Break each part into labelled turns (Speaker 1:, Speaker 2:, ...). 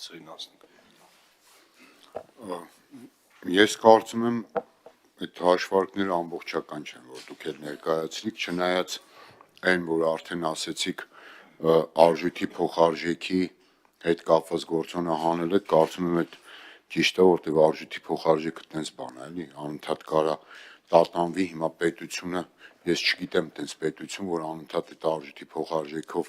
Speaker 1: հարցերին անցնենք։
Speaker 2: Ես կարծում եմ այդ հաշվարկները ամբողջական չեն, որ դուք էլ ներկայացրիք, չնայած այն, որ արդեն ասեցիք արժույթի փոխարժեքի հետ կապված գործոնը հանել եք, կարծում եմ այդ ճիշտ է, որտեղ արժույթի փոխարժեքը տենց բան է, էլի, անընդհատ կարա տատանվի, հիմա պետությունը, ես չգիտեմ տենց պետություն, որ անընդհատ այդ արժույթի փոխարժեքով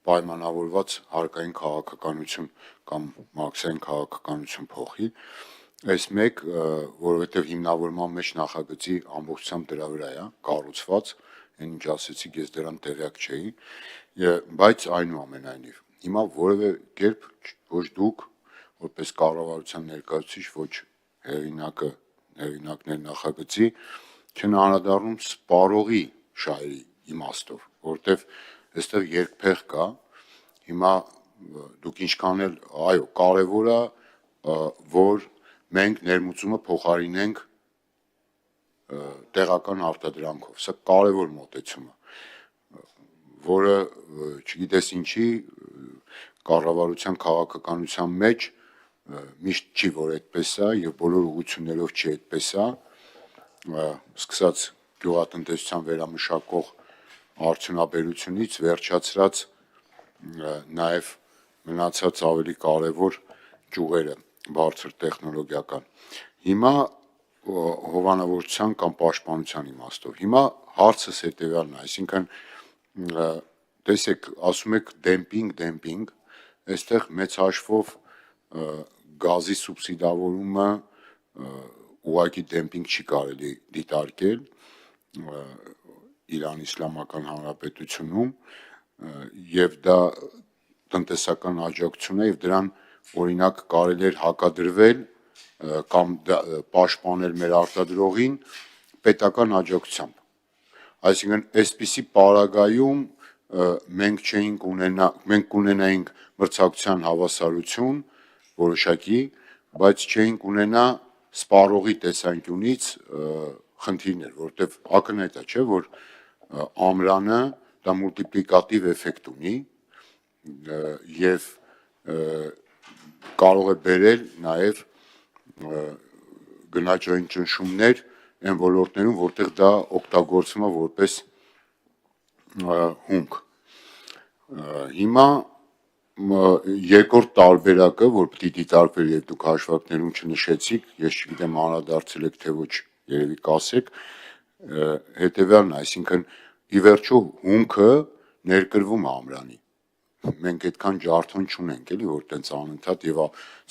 Speaker 2: պայմանավորված հարկային քաղաքականություն կամ մաքսային քաղաքականություն փոխի, այս մեկ, որովհետև հիմնավորման մեջ նախագծի ամբողջությամբ դրա վրա է կառուցված, այն ինչ ասեցիք, ես դրան տեղյակ չէի, բայց այնուամենայնիվ, հիմա որևէ կերպ ոչ դուք, որպես կառավարության ներկայացուցիչ, ոչ հեղինակներ նախագծի, չեն անդրադառնում սպառողի շահերի իմաստով, որտեվ այստեղ երկփեղ կա, հիմա դուք ինչքան էլ, այո, կարևոր է, որ մենք ներմուծումը փոխարինենք տեղական արտադրանքով, սա կարևոր մոտեցում է, որը չգիտես ինչի կառավարության քաղաքականության մեջ միշտ չի, որ այդպես է եւ բոլոր ուղղություններով չի այդպես է, սկսած գյուղատնտեսության վերամշակող արդյունաբերությունից վերջացրած նաեւ մնացած ավելի կարևոր ճյուղերը բարձր տեխնոլոգիական։ Հիմա հովանավորության կամ պաշտպանության իմաստով։ Հիմա հարցս հետեւյալն է, այսինքն տեսեք, ասում եք դեմպինգ, այստեղ մեծ հաշվով գազի սուբսիդավորումը ուղղակի դեմպինգ չի կարելի դիտարկել Իրանի Իսլամական Հանրապետությունում եւ դա տնտեսական աջակցություն է եւ դրան օրինակ կարելի էր հակադրվել կամ պաշտպանել մեր արտադրողին պետական աջակցությամբ, այսինքն այսպիսի պարագայում մենք կունենայինք մրցակցության հավասարություն որոշակի, բայց չէինք ունենա սպառողի տեսանկյունից խնդիրներ, որովհետև ակնհայտ է, չէ, որ ամրանը դա մուլտիպլիկատիվ էֆեկտ ունի եւ կարող է բերել նաեւ գնաճային ճնշումներ այն ոլորտներում, որտեղ դա օգտագործվում է որպես հումք։ Հիմա երկրորդ տարբերակը, որ պիտի դիտարկվեր եւ դուք հաշվարկներում չնշեցիք, ես չգիտեմ անդրադարձել եք թե ոչ, երևի կասեք, հետեւյալն է, այսինքն ի վերջո հումքը ներկրվում է ամրանի։ Մենք այդքան ջարդոն չունենք, էլի, որ տենց անընդհատ եւ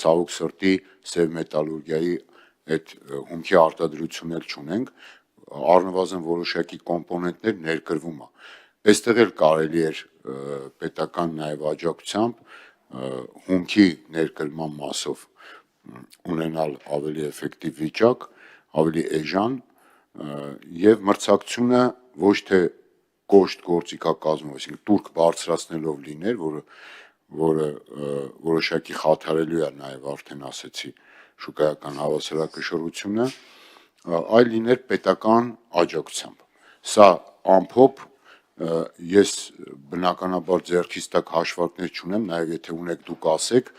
Speaker 2: ցավոք սրտի սև մետալուրգիայի այդ հումքի արտադրություն էլ չունենք, առնվազն որոշակի կոմպոնենտներ ներկրվում է։ Այստեղ էլ կարելի էր պետական նաեւ աջակցությամբ հումքի ներկրման մասով ունենալ ավելի էֆեկտիվ վիճակ, ավելի էժան եւ մրցակցությունը ոչ թե կոշտ գործիքակազմով, այսինքն տուրք բարձրացնելով լիներ, որը որոշակի խաթարելու է նաեւ արդեն ասեցի շուկայական հավասարակշռությունը, այլ լիներ պետական աջակցությամբ։ Սա ամփոփ ես բնականաբար ձեռքից տակ հաշվարկներ չունեմ, նաեւ եթե ունեք դուք ասեք,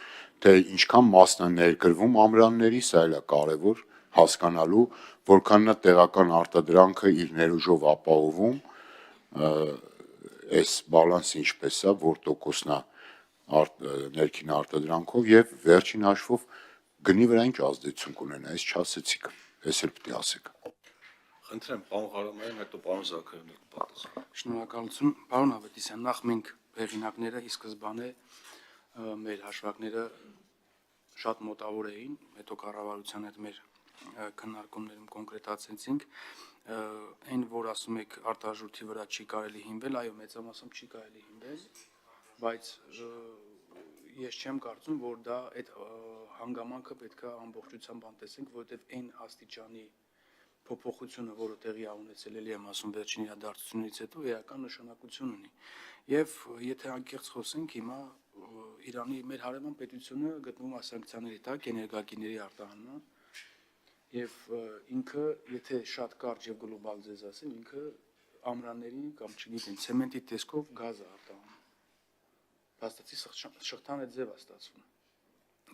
Speaker 2: թե ինչքան մասն է ներկրվում ամրանների, սա էլ է կարևոր հասկանալու, որքանն է տեղական արտադրանքը իր ներուժով ապահովում, այս բալանսը ինչպես է, որ տոկոսն է ներքին արտադրանքով եւ վերջին հաշվով գնի վրա ինչ ազդեցություն կունենա, այս չասեցիք, այս էլ պիտի ասեք։
Speaker 1: Խնդրեմ, պարոն Ղարամյան, հետո պարոն Զաքարյանը կպատասխանի։
Speaker 3: Շնորհակալություն, պարոն Ավետիսյան, նախ մենք հեղինակները ի սկզբանե մեր հաշվարկները շատ մոտավոր էին, հետո կառավարության հետ մեր քննարկումներում կոնկրետացեցինք, այն որ ասում եք արտարժույթի վրա չի կարելի հիմնել, այո, մեծամասամբ չի կարելի հիմնել, բայց ես չեմ կարծում, որ դա այդ հանգամանքը պետք է ամբողջությամբ անտեսենք, որովհետև այն աստիճանի փոփոխությունը, որը տեղի է ունեցել, էլի եմ ասում, վերջին իրադարձությունից հետո էական նշանակություն ունի։ Եվ եթե անկեղծ խոսենք, հիմա Իրանի մեր հարևան պետությունը գտնվում է սանկցիաների տակ էներգակիրների արտահանման եւ ինքը, եթե շատ կարճ եւ գլոբալ ձեզ ասեմ, ինքը ամրանների կամ չգիտեմ, ցեմենտի տեսքով գազ է արտահանում։ Փաստացի շղթան այդ ձև է ստացվում։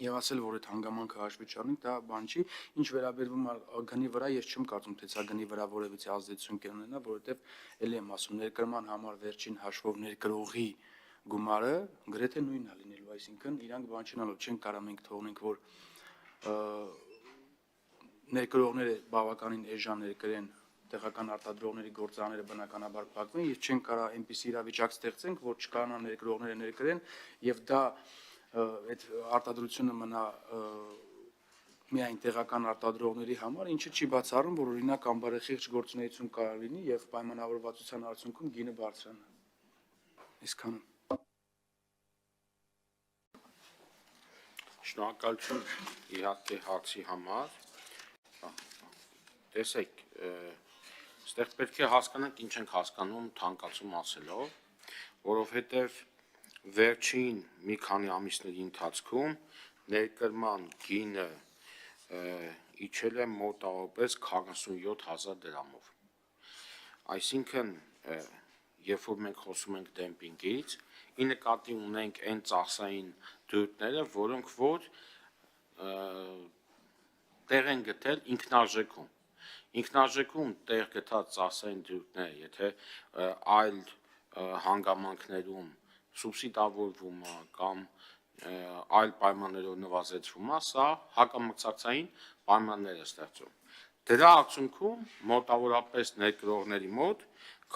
Speaker 3: Եվ ասել, որ այդ հանգամանքը հաշվի չառնենք, դա բան չի, ինչ վերաբերվում է գնի վրա, ես չեմ կարծում, թե սա գնի վրա որևիցե ազդեցություն կունենա, որովհետև ելի եմ ասում, ներկրման համար վերջին հաշվով ներկրողի գումարը գրեթե նույնն է լինելու, այսինքն իրանք բան չնալով չեն կարող մենք թողնենք, որ ներկրողները բավականին էժան ներկրեն, տեղական արտադրողների գործարանները բնականաբար փակվեն, եւ չեն կարող այնպիսի իրավիճակ ստեղծենք, որ չկարանան ներկրողները ներկրեն եւ դա այդ արտադրությունը մնա միայն տեղական արտադրողների համար, ինչը չի բացառում, որ օրինակ ամբարեխիղճ գործունեություն կարող լինի եւ պայմանավորվածության արդյունքում գինը բարձրանա։ Այսքանը։
Speaker 4: Շնորհակալություն իհարկե հարցի համար։ Տեսեք, այստեղ պետք է հասկանանք ինչ ենք հասկանում թանկացում ասելով, որովհետև վերջին մի քանի ամիսների ընթացքում ներկրման գինը իջել է մոտավորապես 47,000 դրամով։ Այսինքն, երբ որ մենք խոսում ենք դեմպինգից, ի նկատի ունենք այն ծախսային դրույթները, որոնք որ տեղ են գտել ինքնարժեքում։ Ինքնարժեքում տեղ գտած ծախսային դրույթները, եթե այլ հանգամանքներում սուբսիդավորվում է կամ այլ պայմաններով նվազեցվում է, սա հակամրցակցային պայմաններ է ստեղծում։ Դրա արդյունքում մոտավորապես ներկրողների մոտ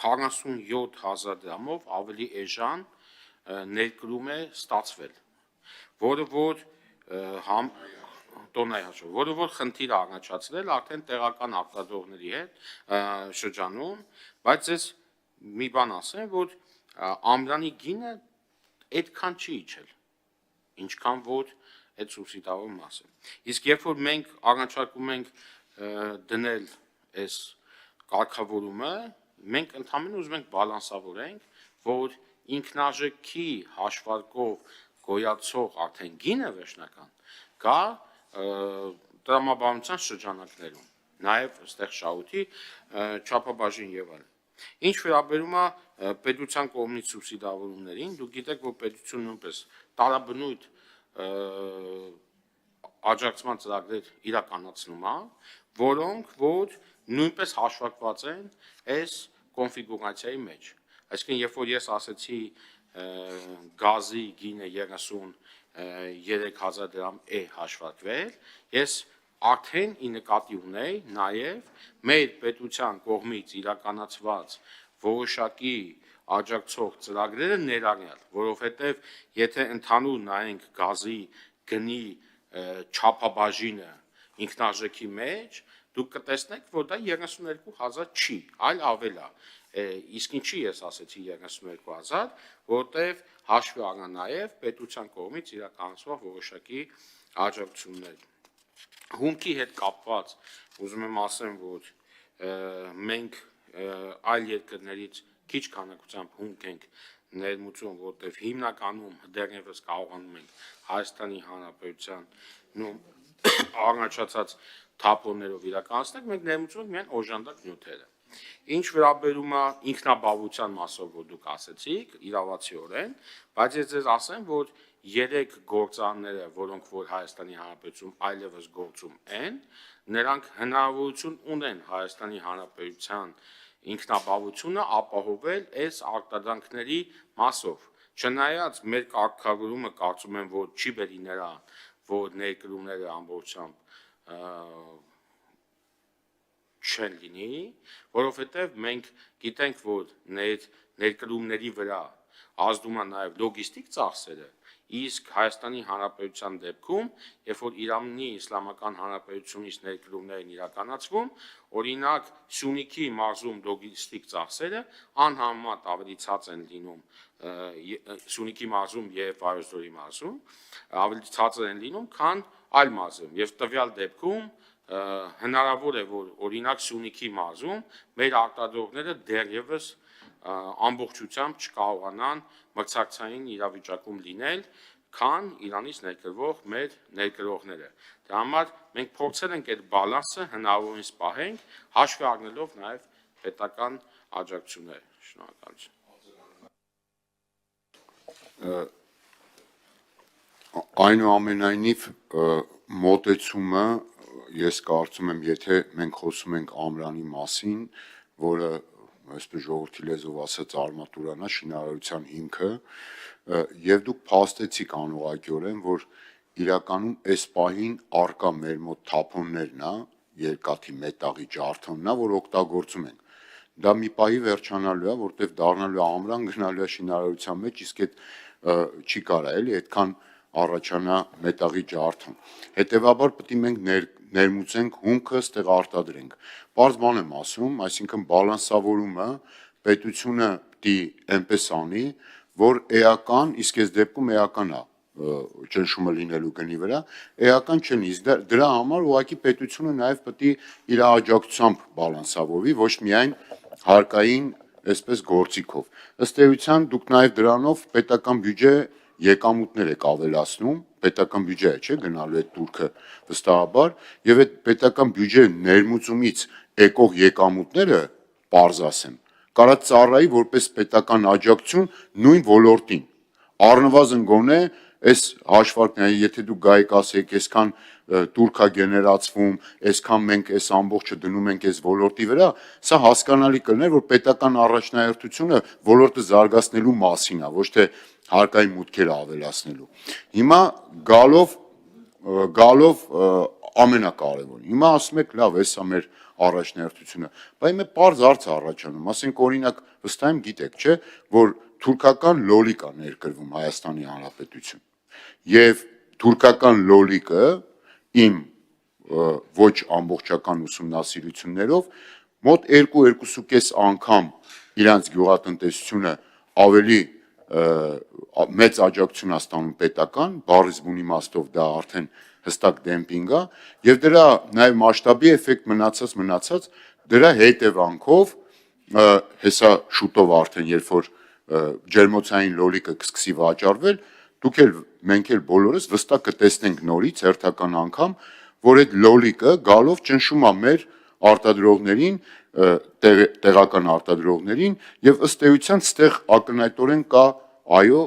Speaker 4: 47,000 դրամով ավելի էժան ներկրում է ստացվել, որը որ խնդիր է առաջացրել արդեն տեղական արտադրողների հետ շրջանում, բայց ես մի բան ասեմ, որ ամրանի գինը այդքան չի իջել, ինչքան որ այդ սուբսիդավոր մասը։ Իսկ երբ որ մենք առաջարկում ենք դնել այս կարգավորումը, մենք ընդհանրապես ուզում ենք բալանսավորենք, որ ինքնարժեքի հաշվարկով գոյացող արդեն գինը վերջնական կա տրամաբանության շրջանակներում, նաև այստեղ շահույթի չափաբաժին եւ այլն։ Ինչ վերաբերում է պետության կողմից սուբսիդավորումներին, դուք գիտեք, որ պետությունը նույնպես տարաբնույթ աջակցման ծրագրեր իրականացնում է, որոնք որ նույնպես հաշվարկված են այս կոնֆիգուրացիայի մեջ։ Այսինքն, երբ որ ես ասեցի գազի գինը 33,000 դրամ է հաշվարկվել, ես արդեն ի նկատի ունեի նաև մեր պետության կողմից իրականացված որոշակի աջակցող ծրագրերը ներառյալ, որովհետև եթե ընդհանուր նայենք գազի գնի չափաբաժինը ինքնարժեքի մեջ, դուք կտեսնեք, որ դա 32,000 չի, այլ ավել է։ Իսկ ինչի ես ասեցի 32,000, որտեղ հաշվի առա նաև պետության կողմից իրականացվող որոշակի աջակցություններ։ Հումքի հետ կապված ուզում եմ ասեմ, որ մենք այլ երկրներից քիչ քանակությամբ հումք ենք ներմուծում, որտեղ հիմնականում դեռևս կարողանում ենք Հայաստանի Հանրապետության առաջացած թափոններով իրականացնել, մենք ներմուծում ենք միայն օժանդակ նյութերը։ Ինչ վերաբերում է ինքնաբավության մասով, որ դուք ասեցիք, իրավացիորեն, բայց ես ձեզ ասեմ, որ 3 գործարանները, որոնք որ Հայաստանի Հանրապետությունում այլևս գործում են, նրանք հնարավորություն ունեն Հայաստանի Հանրապետության ինքնաբավությունը ապահովել այս արտադրանքների մասով։ Չնայած մեր կարգավորումը կարծում եմ, որ չի բերի նրան, որ ներկրումները ամբողջությամբ չեն լինի, որովհետև մենք գիտենք, որ ներկրումների վրա ազդում է նաև լոգիստիկ ծախսերը, իսկ Հայաստանի Հանրապետության դեպքում, երբ որ Իրանի Իսլամական Հանրապետությունից ներկրումներ են իրականացվում, օրինակ Սյունիքի մարզում լոգիստիկ ծախսերը անհամեմատ ավելի ցած են լինում Սյունիքի մարզում եւ Վայոց-Ձորի մարզում, ավելի ցածր են լինում, քան այլ մարզերում, եւ տվյալ դեպքում հնարավոր է, որ օրինակ Սյունիքի մարզում մեր արտադրողները դեռևս ամբողջությամբ չկարողանան մրցակցային իրավիճակում լինել, քան Իրանից ներկրվող մեր ներկրողները։ Դրա համար մենք փորձել ենք այդ բալանսը հնարավորինս պահենք, հաշվի առնելով նաև պետական աջակցությունները։ Շնորհակալություն։
Speaker 2: Այնուամենայնիվ մոտեցումը ես կարծում եմ, եթե մենք խոսում ենք ամրանի մասին, որը այսպես ժողովրդի լեզվով ասած արմատուրանա շինարարության հիմքը, եւ դուք փաստեցիք անուղղակիորեն, որ իրականում այս պահին արկա մեր մոտ թափոններն է, երկաթի մետաղի ջարդոնն է, որ օգտագործում ենք։ Դա մի պահի վերջանալու է, որտեվ դառնալու է ամրան, գնալու է շինարարության մեջ, իսկ այդ չի կարա էլի այդքան առաջանա մետաղի ջարդում։ Հետևաբար պետք է մենք ներմուծենք հումքը, ստեղ արտադրենք։ Պարզ բան եմ ասում, այսինքն բալանսավորումը պետությունը պիտի այնպես անի, որ էական, իսկ այս դեպքում էական է ճնշումը լինելու գնի վրա, էական չլինի, դրա համար ուղղակի պետությունը նաև պետք է իր աջակցությամբ բալանսավորվի, ոչ միայն հարկային այսպես գործիքով։ Ըստ էության դուք նաև դրանով պետական բյուջե եկամուտներ եք ավելացնում, պետական բյուջե է, չէ՞, գնալու այդ турքը վստահաբար, եւ այդ պետական բյուջե ներմուծումից եկող եկամուտները, պարզ ասեմ, կարա ծառայի որպես պետական աջակցություն նույն ոլորտին։ Առնվազն գոնե այս հաշվարկն է, եթե դուք գայիք ասեք, այսքան турք է գեներացվում, այսքան մենք այս ամբողջը դնում ենք այս ոլորտի վրա, սա հասկանալի կլիներ, որ պետական առաջնահերթությունը ոլորտը զարգացնելու մասին է, ոչ թե հարկային մուտքերը ավելացնելու։ Հիմա գալով ամենակարևորը։ Հիմա ասում եք, լավ, էս է մեր առաջնահերթությունը, բայց մի պարզ հարց է առաջանում, ասենք օրինակ վստահ եմ գիտեք, չէ, որ թուրքական լոլիկ է ներկրվում Հայաստանի Հանրապետություն։ Եվ թուրքական լոլիկը իմ ոչ ամբողջական ուսումնասիրություններով մոտ 2-2.5 անգամ իրանց գյուղատնտեսությունը ավելի մեծ աջակցություն է ստանում պետական, բառից բուն իմաստով դա արդեն հստակ դեմպինգ է, եւ դրա նաեւ մասշտաբի էֆեկտ մնացած դրա հետևանքով հեսա շուտով արդեն երբ որ ջերմոցային լոլիկը կսկսի վաճառվել, դուք էլ մենք էլ բոլորս վստահ կտեսնենք նորից հերթական անգամ, որ այդ լոլիկը գալով ճնշում է մեր արտադրողներին, տեղական արտադրողներին եւ ըստ էության ստեղ ակնհայտորեն կա այո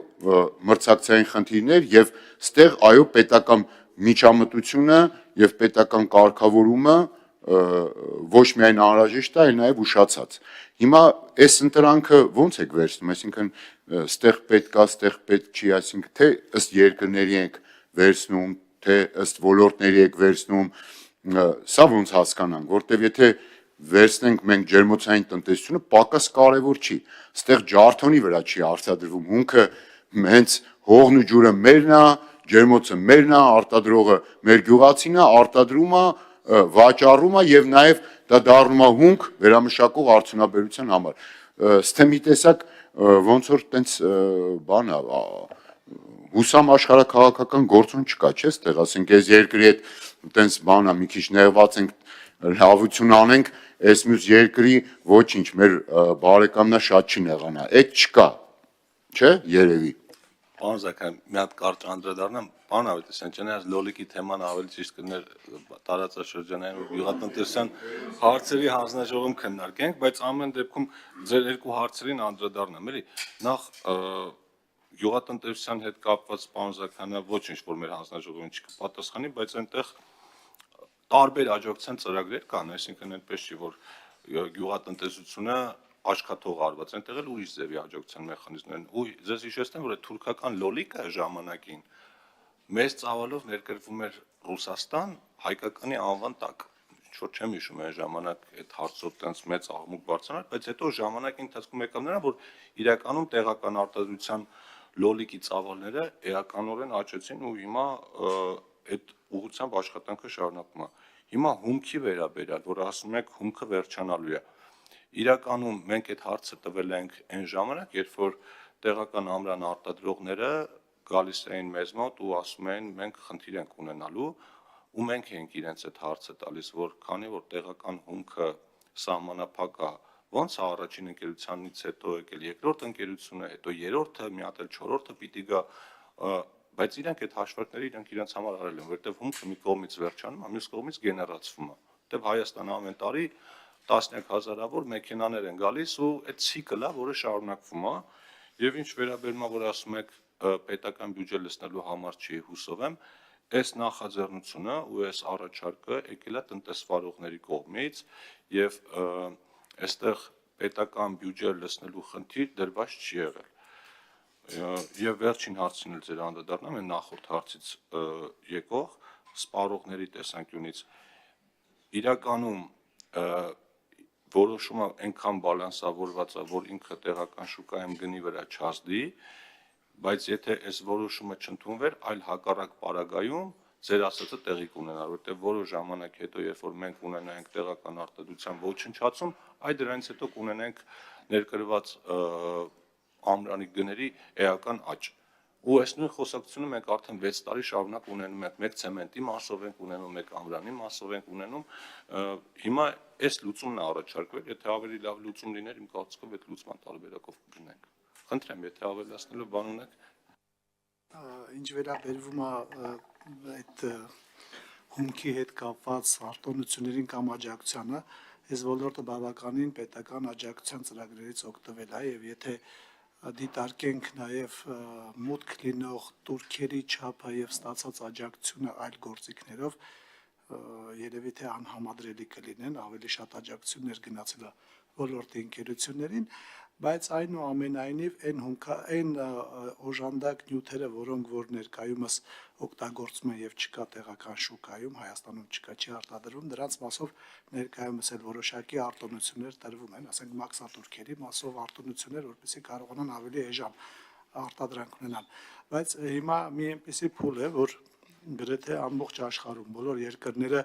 Speaker 2: մրցակցային խնդիրներ եւ ստեղ այո պետական միջամտությունը եւ պետական կարգավորումը ոչ միայն անհրաժեշտ է, այլ նաեւ ուշացած։ Հիմա այս ընտրանքը ո՞նց եք վերցնում, այսինքն ստեղ պետք է, ստեղ պետք չի, այսինքն թե ըստ երկրների եք վերցնում, թե ըստ ոլորտների եք վերցնում, սա ոնց հասկանանք, որտեվ եթե վերցնենք մենք ջերմոցային տնտեսությունը, պակաս կարևոր չի, ստեղ ջարդոնի վրա չի արտադրվում, հումքը հենց հողն ու ջուրը մերն է, ջերմոցը մերն է, արտադրողը մեր գյուղացին է, արտադրում է, վաճառում է եւ նաեւ դա դառնում է հումք վերամշակող արդյունաբերության համար։ Ստե մի տեսակ ոնց որ տենց բան է, հուսամ աշխարհակաղակական գործոն չկա, չէ՞, ստեղ ասենք այս երկրի հետ տենց բան է, մի քիչ նեղված ենք, լավություն անենք, այս մյուս երկրի ոչինչ, մեր բարեկամնա շատ չի նեղանա, այդ չկա, չէ՞, երևի։
Speaker 1: Պարոն Զաքարյան, մի հատ կարճ անդրադառնամ, պարոն Ավետիսյան, չնայած լոլիկի թեման ավելի ճիշտ կներ տարածաշրջանային ու գյուղատնտեսության հարցերի հանձնաժողովում քննարկենք, բայց ամեն դեպքում ձեր երկու հարցերին անդրադառնամ, էլի։ Նախ գյուղատնտեսության հետ կապված պարոն Զաքարյանը ոչինչ որ մեր հանձնաժողովին չկպատասխանի, բայց այնտեղ տարբեր աջակցության ծրագրեր կան, այսինքն այնպես չի, որ գյուղատնտեսությունը աչքաթող արված, այնտեղ էլ ուրիշ ձևի աջակցության մեխանիզմներ են։ Ու ձեզ հիշեցնեմ, որ այդ թուրքական լոլիկը ժամանակին մեծ ծավալով ներկրվում էր Ռուսաստան հայկականի անվան տակ։ Ինչ-որ չեմ հիշում այն ժամանակ այդ հարցով տենց մեծ աղմուկ բարձրանալ, բայց հետո ժամանակի ընթացքում եկավ նրան, որ իրականում տեղական արտադրության լոլիկի ծավալները էականորեն աճեցին ու հիմա այդ ուղղությամբ աշխատանքը շարունակվում է։ Հիմա հումքի վերաբերյալ, որ ասում եք հումքը վերջանալու է։ Իրականում մենք այդ հարցը տվել ենք այն ժամանակ, երբ որ տեղական ամրան արտադրողները գալիս էին մեզ մոտ ու ասում էին մենք խնդիր ենք ունենալու ու մենք ենք իրենց այդ հարցը տալիս, որ քանի որ տեղական հումքը սահմանափակ է, ոնց է առաջին ընկերությանից հետո եկել երկրորդ ընկերությունը, հետո երրորդը, մի հատ էլ չորրորդը պիտի գա, բայց իրենք այդ հաշվարկները իրենց համար արել են, որովհետև հումքը մի կողմից վերջանում է, մյուս կողմից գեներացվում է։ Որտեվ Հայաստանը ամեն տարի տասնյակ հազարավոր մեքենաներ են գալիս ու այդ ցիկլը, որը շարունակվում է, եւ ինչ վերաբերում է, որ ասում եք պետական բյուջե լցնելու համար չի, հուսով եմ, այս նախաձեռնությունը ու այս առաջարկը եկել է տնտեսվարողների կողմից եւ այստեղ պետական բյուջե լցնելու խնդիր դրված չի եղել։ Եվ վերջին հարցին էլ ձեր անդրադառնամ, այն նախորդ հարցից եկող սպառողների տեսանկյունից իրականում որոշումը այնքան բալանսավորված է, որ ինքը տեղական շուկայում գնի վրա չազդի, բայց եթե այս որոշումը չընդունվեր, այլ հակառակ պարագայում ձեր ասածը տեղի կունենար, որտեղ որոշ ժամանակ հետո, երբ որ մենք ունենայինք տեղական արտադրության ոչնչացում, այ դրանից հետո կունենանք ներկրված ամրանի գների էական աճ։ Ու այս նույն խոսակցությունը մենք արդեն 6 տարի շարունակ ունենում ենք, մեկ ցեմենտի մասով ենք ունենում, մեկ ամրանի մասով ենք ունենում։ Հիմա այս լուծումն է առաջարկվել, եթե ավելի լավ լուծում լիներ, իմ կարծիքով այդ լուծման տարբերակով կգնանք։ Խնդրեմ, եթե ավելացնելու բան ունեք։
Speaker 5: Ինչ վերաբերվում է այդ հումքի հետ կապված արտոնություններին կամ աջակցությանը, այս ոլորտը բավականին պետական աջակցության ծրագրերից օգտվել է եւ եթե դիտարկենք նաև մուտք լինող турքերի չափը եւ ստացած աջակցությունը այլ գործիքներով երևի թե անհամադրելի կլինեն, ավելի շատ աջակցություններ գնացել է ոլորտի ընկերություններին, բայց այնուամենայնիվ այն օժանդակ նյութերը, որոնք որ ներկայումս օգտագործում են եւ չկա տեղական շուկայում, Հայաստանում չկա, չի արտադրվում, դրանց մասով ներկայումս էլ որոշակի արտոնություններ տրվում են, ասենք մաքսատուրքերի մասով արտոնություններ, որպեսզի կարողանան ավելի էժան արտադրանք ունենան, բայց հիմա մի այնպիսի փուլ է, որ գրեթե ամբողջ աշխարհում բոլոր երկրները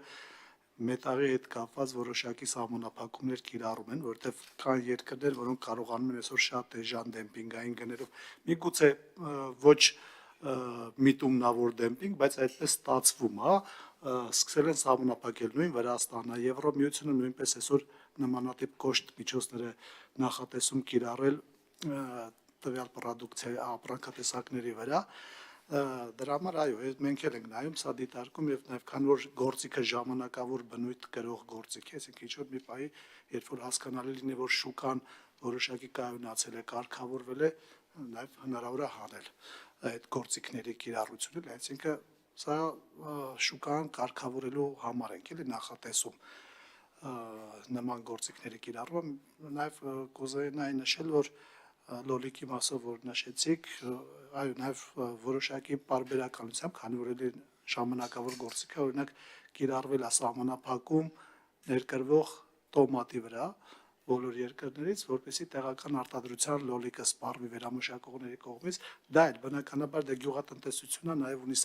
Speaker 5: մետաղի հետ կապված որոշակի սահմանափակումներ կիրառում են, որովհետև կան երկրներ, որոնք կարողանում են այսօր շատ էժան դեմպինգային գներով, միգուցե ոչ միտումնավոր դեմպինգ, բայց այդպես ստացվում է, սկսել են սահմանափակել նույն Վրաստանը, Եվրոմիությունը նույնպես այսօր նմանատիպ կոշտ միջոցներ է նախատեսում կիրառել տվյալ պրոդուկցիայի ապրանքատեսակների վրա, դրա համար այո, մենք էլ ենք նայում, սա դիտարկում եւ նաեւ քան որ գործիքը ժամանակավոր բնույթ կրող գործիք է, այսինքն ինչ որ մի պահի, երբ որ հասկանալի լինի, որ շուկան որոշակի կայունացել է, կարգավորվել է, նաեւ հնարավոր է հանել այդ գործիքների կիրառությունը, այսինքն սա շուկան կարգավորելու համար ենք էլի նախատեսում նման գործիքների կիրառումը, նաեւ կուզենայի նշել, որ լոլիկի մասով որ նշեցիք, այո, նաև որոշակի պարբերականությամբ, քանի որ էլի ժամանակավոր գործիքը, օրինակ կիրառվել է սահմանափակում ներկրվող տոմատի վրա բոլոր երկրներից, որպեսզի տեղական արտադրության լոլիկը սպառվի վերամշակողների կողմից, դա էլ բնականաբար դե գյուղատնտեսությունը նաև ունի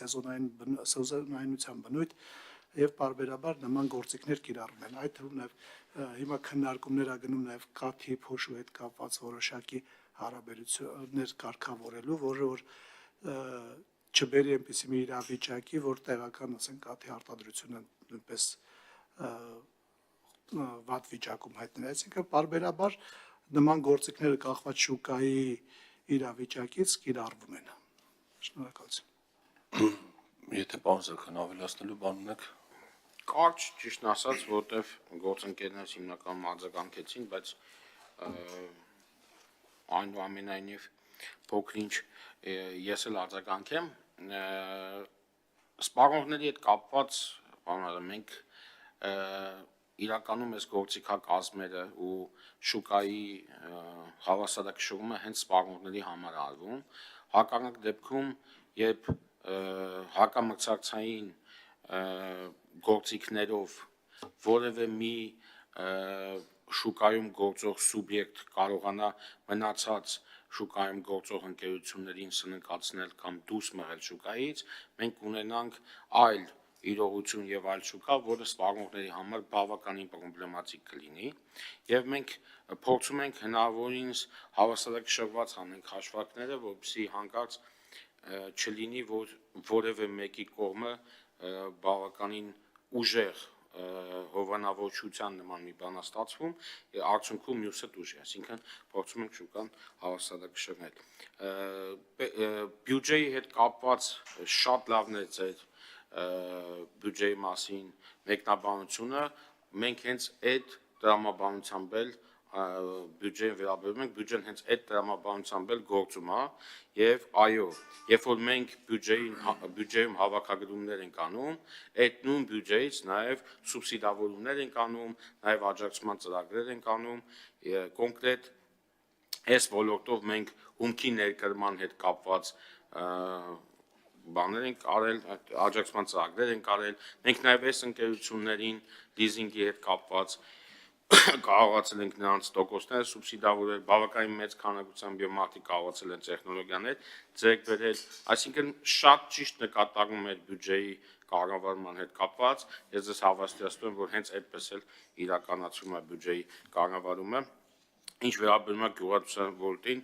Speaker 5: սեզոնայնության բնույթ եւ պարբերաբար նման գործիքներ կիրառվում են։ Այդ թվում նաև հիմա քննարկումներ ա գնում նաև կաթի փոշու հետ կապված որոշակի հարաբերություններ կարգավորելու, որը որ չբերի այնպիսի մի իրավիճակի, որ տեղական, ասենք, կաթի արտադրությունը նույնպես վատ վիճակում հայտնվի, այսինքն պարբերաբար նման գործիքները կախված շուկայի իրավիճակից կիրառվում են։ Շնորհակալություն։
Speaker 1: Եթե պարոն Զաքարյան ավելացնելու բան ունեք։
Speaker 4: Կարճ ճիշտ ասած, որտեվ գործընկերներս հիմնական արձագանքեցին, բայց այնուամենայնիվ փոքր-ինչ ես էլ արձագանքեմ սպառողների հետ կապված բաները մենք իրականում այս գործիքակազմերը ու շուկայի հավասարակշռումը հենց սպառողների համար արվում հակառակ դեպքում երբ հակամրցակցային գործիքներով որևէ մի շուկայում գործող սուբյեկտ կարողանա մնացած շուկայում գործող ընկերություններին սննկացնել կամ դուրս մղել շուկայից, մենք ունենանք այլ իրողություն եւ այլ շուկա, որը սպառողների համար բավականին պրոբլեմատիկ կլինի, եւ մենք փորձում ենք հնարավորինս հավասարակշռված անենք հաշվարկները, որպեսզի հանկարծ չլինի, որ որևէ մեկի կողմը բավականին ուժեղ հովանավորչության նման մի բան է ստացվում, արդյունքում մյուսը դուրս է, այսինքն փորձում ենք շուկան հավասարակշռել։ Բյուջեի հետ կապված շատ լավն է ձեր բյուջեի մասին մեկնաբանությունը, մենք հենց այդ տրամաբանությամբ էլ բյուջեին վերաբերում ենք, բյուջեն հենց այդ տրամաբանությամբ էլ գործում է եւ այո, երբ որ մենք բյուջեում հավաքագրումներ ենք անում, այդ նույն բյուջեից նաեւ սուբսիդավորումներ ենք անում, նաեւ աջակցման ծրագրեր ենք անում, կոնկրետ այս ոլորտով մենք հումքի ներկրման հետ կապված բաներ ենք արել, աջակցման ծրագրեր ենք արել, մենք նաև այս ընկերություններին լիզինգի հետ կապված կարողացել ենք նրանց տոկոսները սուբսիդավորել, բավականին մեծ քանակությամբ եւ մարդիկ կարողացել են տեխնոլոգիաներ ձեռք բերել, այսինքն շատ ճիշտ նկատառում է բյուջեի կառավարման հետ կապված, ես ձեզ հավաստիացնում եմ, որ հենց այդպես էլ իրականացվում է բյուջեի կառավարումը, ինչ վերաբերում է գյուղատնտեսության ոլորտին,